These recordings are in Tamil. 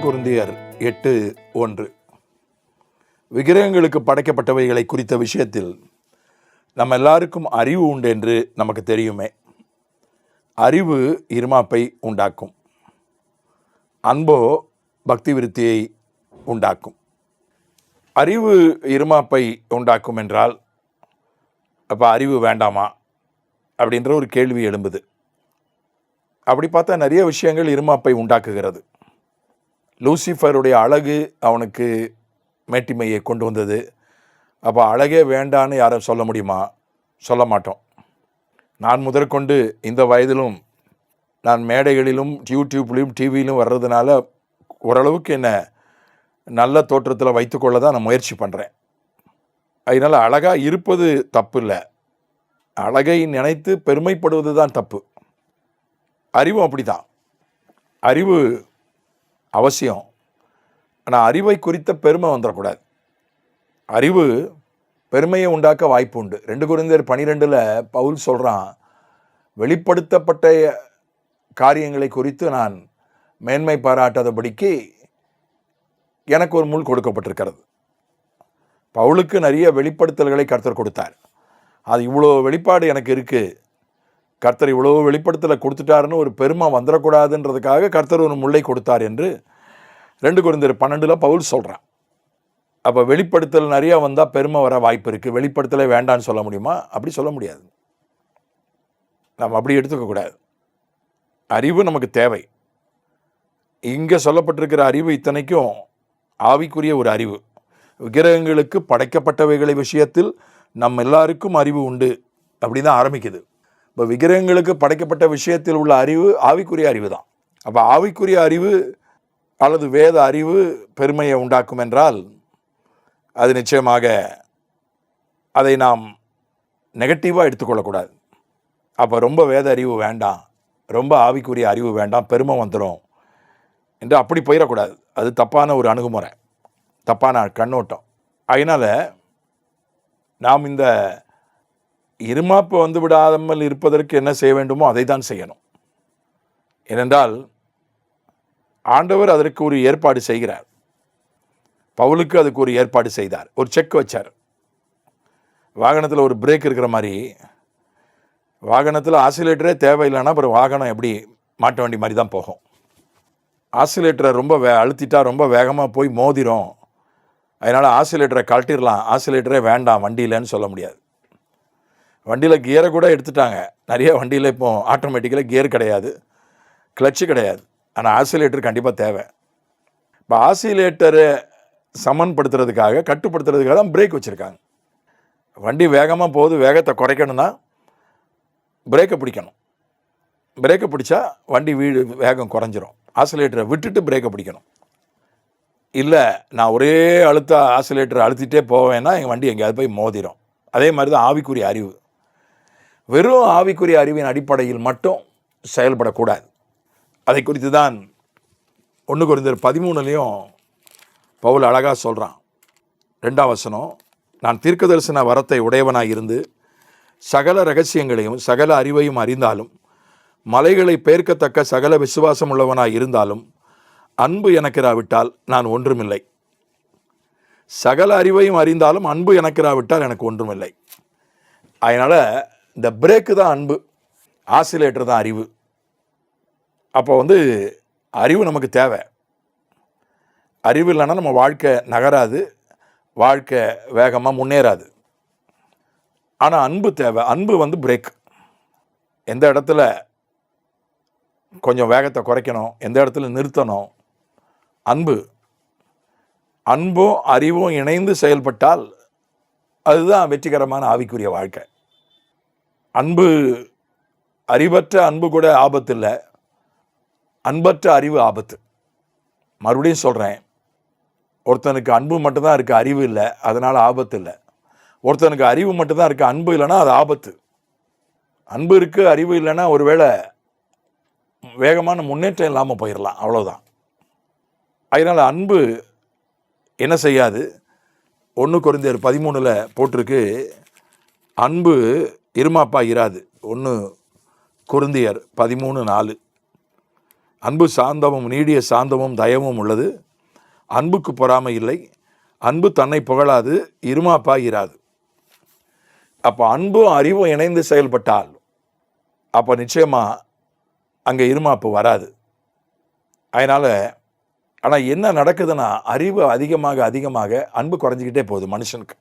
கொரிந்தியர் 8:1. விக்கிரகங்களுக்கு படைக்கப்பட்டவைகளை குறித்த விஷயத்தில் நம்ம எல்லாருக்கும் அறிவு உண்டு என்று நமக்கு தெரியுமே. அறிவு இருமாப்பை உண்டாக்கும், அன்போ பக்தி விருத்தியை உண்டாக்கும். அறிவு இருமாப்பை உண்டாக்கும் என்றால் அப்போ அறிவு வேண்டாமா அப்படின்ற ஒரு கேள்வி எழும்புது. அப்படி பார்த்தா நிறைய விஷயங்கள் இருமாப்பை உண்டாக்குகிறது. லூசிஃபருடைய அழகு அவனுக்கு மேட்டிமையை கொண்டு வந்தது. அப்போ அழகே வேண்டான்னு யாரும் சொல்ல முடியுமா? சொல்ல மாட்டோம். நான் முதற்கொண்டு இந்த வயதிலும் நான் மேடைகளிலும் யூடியூப்லேயும் டிவியிலும் வர்றதுனால ஓரளவுக்கு என்னை நல்ல தோற்றத்தில் வைத்துக்கொள்ள தான் நான் முயற்சி பண்ணுறேன். அதனால் அழகாக இருப்பது தப்பு இல்லை, அழகை நினைத்து பெருமைப்படுவது தான் தப்பு. அறிவும் அப்படி தான். அறிவு அவசியம், ஆனால் அறிவை குறித்த பெருமை வந்துடக்கூடாது. அறிவு பெருமையை உண்டாக்க வாய்ப்பு உண்டு. 2 கொரிந்தியர் 12 பவுல் சொல்கிறான், வெளிப்படுத்தப்பட்ட காரியங்களை குறித்து நான் மேன்மை பாராட்டாதபடிக்கு எனக்கு ஒரு முள் கொடுக்கப்பட்டிருக்கிறது. பவுலுக்கு நிறைய வெளிப்படுத்தல்களை கர்த்தர் கொடுத்தார். அது இவ்வளோ வெளிப்பாடு எனக்கு இருக்குது, கர்த்தர் இவ்வளோ வெளிப்படுத்தலை கொடுத்துட்டாருன்னு ஒரு பெருமை வந்துடக்கூடாதுன்றதுக்காக கர்த்தர் ஒரு முல்லை கொடுத்தார் என்று 2 கொரிந்தியர் 12 பவுல் சொல்கிறான். அப்போ வெளிப்படுத்தல் நிறையா வந்தால் பெருமை வர வாய்ப்பு இருக்குது. வெளிப்படுத்தலே வேண்டான்னு சொல்ல முடியுமா? அப்படி சொல்ல முடியாது. நம்ம அப்படி எடுத்துக்கக்கூடாது. அறிவு நமக்கு தேவை. இங்கே சொல்லப்பட்டிருக்கிற அறிவு இத்தனைக்கும் ஆவிக்குரிய ஒரு அறிவு. விக்கிரகங்களுக்கு படைக்கப்பட்டவைகளை விஷயத்தில் நம்ம எல்லாருக்கும் அறிவு உண்டு அப்படி தான் ஆரம்பிக்குது. இப்போ விக்கிரகங்களுக்கு படைக்கப்பட்ட விஷயத்தில் உள்ள அறிவு ஆவிக்குரிய அறிவு தான். அப்போ ஆவிக்குரிய அறிவு அல்லது வேத அறிவு பெருமையை உண்டாக்கும் என்றால் அது நிச்சயமாக அதை நாம் நெகட்டிவாக எடுத்துக்கொள்ளக்கூடாது. அப்போ ரொம்ப வேத அறிவு வேண்டாம், ரொம்ப ஆவிக்குரிய அறிவு வேண்டாம், பெருமை வந்துடும் என்று அப்படி போயிடக்கூடாது. அது தப்பான ஒரு அணுகுமுறை, தப்பான கண்ணோட்டம். அதனால் நாம் இந்த இருமாப்பு வந்து விடாமல் இருப்பதற்கு என்ன செய்ய வேண்டுமோ அதை தான் செய்யணும். ஏனென்றால் ஆண்டவர் அதற்கு ஒரு ஏற்பாடு செய்கிறார். பவுலுக்கு அதுக்கு ஒரு ஏற்பாடு செய்தார். ஒரு செக் வச்சார். வாகனத்தில் ஒரு பிரேக் இருக்கிற மாதிரி, வாகனத்தில் ஆசிலேட்டரே தேவையில்லைன்னா அப்புறம் வாகனம் எப்படி மாட்ட வேண்டிய மாதிரி தான் போகும். ஆசிலேட்டரை ரொம்ப அழுத்திட்டா ரொம்ப வேகமாக போய் மோதிரும். அதனால் ஆசிலேட்டரை கழட்டிடலாம், ஆசிலேட்டரே வேண்டாம் வண்டியிலன்னு சொல்ல முடியாது. வண்டியில் கியரை கூட எடுத்துட்டாங்க. நிறைய வண்டியில் இப்போ ஆட்டோமேட்டிக்கலாக கியர் கிடையாது, கிளச்சு கிடையாது, ஆனால் ஆசிலேட்டர் கண்டிப்பாக தேவை. இப்போ ஆசிலேட்டரை சமன்படுத்துறதுக்காக, கட்டுப்படுத்துறதுக்காக தான் பிரேக் வச்சுருக்காங்க. வண்டி வேகமாக போகுது, வேகத்தை குறைக்கணும்னா பிரேக்கை பிடிக்கணும். பிரேக்கை பிடிச்சா வண்டி வேகம் குறைஞ்சிரும். ஆசிலேட்டரை விட்டுட்டு பிரேக்கை பிடிக்கணும். இல்லை நான் ஒரே ஆசிலேட்டரை அழுத்திட்டே போவேன்னா எங்கள் வண்டி எங்கேயாவது போய் மோதிரும். அதே மாதிரி தான் ஆவிக்குரிய அறிவு. வெறும் ஆவிக்குரிய அறிவின் அடிப்படையில் மட்டும் செயல்படக்கூடாது. அதை குறித்து தான் 1 கொரிந்தியர் 13 பவுல் அழகாக சொல்கிறான். 2ஆம் வசனம், நான் தீர்க்கதரிசன வரத்தை உடையவனாக இருந்து சகல ரகசியங்களையும் சகல அறிவையும் அறிந்தாலும், மலைகளை பெயர்க்கத்தக்க சகல விசுவாசம் உள்ளவனாக இருந்தாலும், அன்பு எனக்கிராவிட்டால் நான் ஒன்றுமில்லை. சகல அறிவையும் அறிந்தாலும் அன்பு எனக்கிராவிட்டால் எனக்கு ஒன்றுமில்லை. அதனால் இந்த பிரேக்கு தான் அன்பு, ஆசிலேட்டர் தான் அறிவு. அப்போ அறிவு நமக்கு தேவை. அறிவு இல்லைன்னா நம்ம வாழ்க்கை நகராது, வாழ்க்கை வேகமாக முன்னேறாது. ஆனால் அன்பு தேவை. அன்பு பிரேக். எந்த இடத்துல கொஞ்சம் வேகத்தை குறைக்கணும், எந்த இடத்துல நிறுத்தணும், அன்பும் அறிவும் இணைந்து செயல்பட்டால் அதுதான் வெற்றிகரமான ஆவிக்குரிய வாழ்க்கை. அறிவற்ற அன்பு கூட ஆபத்து இல்லை, அன்பற்ற அறிவு ஆபத்து. மறுபடியும் சொல்கிறேன், ஒருத்தனுக்கு அன்பு மட்டும்தான் இருக்குது, அறிவு இல்லை, அதனால் ஆபத்து இல்லை. ஒருத்தனுக்கு அறிவு மட்டும்தான் இருக்குது, அன்பு இல்லைன்னா அது ஆபத்து. அன்பு இருக்குது, அறிவு இல்லைன்னா ஒருவேளை வேகமான முன்னேற்றம் இல்லாமல் போயிடலாம், அவ்வளோதான். அதனால் அன்பு என்ன செய்யாது? 1 கொரிந்தியர் 13 போட்டிருக்கு, அன்பு இருமாப்பா இராது. 1 கொரிந்தியர் 13:4. அன்பு சாந்தமும் நீடிய சாந்தமும் தயவும் உள்ளது. அன்புக்கு பொறாமை இல்லை. அன்பு தன்னை புகழாது, இருமாப்பாய் இராது. அப்போ அன்பும் அறிவும் இணைந்து செயல்பட்டால் அப்போ நிச்சயமாக அங்கே இருமாப்பு வராது. அதனால் ஆனால் என்ன நடக்குதுன்னா, அறிவு அதிகமாக அதிகமாக அன்பு குறைஞ்சிக்கிட்டே போகுது மனுஷனுக்கு.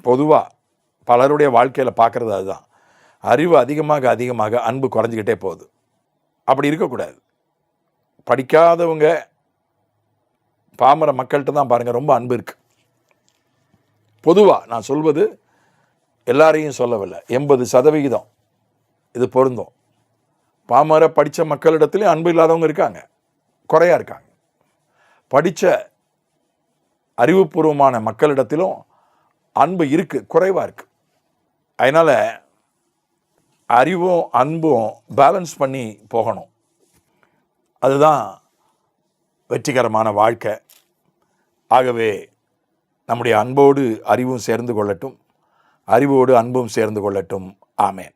பொதுவாக பலருடைய வாழ்க்கையில் பார்க்குறது அதுதான். அறிவு அதிகமாக அதிகமாக அன்பு குறைஞ்சிக்கிட்டே போகுது. அப்படி இருக்கக்கூடாது. படிக்காதவங்க பாமர மக்கள்கிட்ட தான் பாருங்கள் ரொம்ப அன்பு இருக்குது. பொதுவாக நான் சொல்வது எல்லாரையும் சொல்லவில்லை, 80% இது பொருந்தும். பாமர படித்த மக்களிடத்துலேயும் அன்பு இல்லாதவங்க இருக்காங்க, குறையாக இருக்காங்க. படித்த அறிவுபூர்வமான மக்களிடத்திலும் அன்பு இருக்குது, குறைவாக இருக்குது. அதனால் அறிவும் அன்பும் பேலன்ஸ் பண்ணி போகணும். அதுதான் வெற்றிகரமான வாழ்க்கை. ஆகவே நம்முடைய அன்போடு அறிவும் சேர்ந்து கொள்ளட்டும், அறிவோடு அன்பும் சேர்ந்து கொள்ளட்டும். ஆமென்.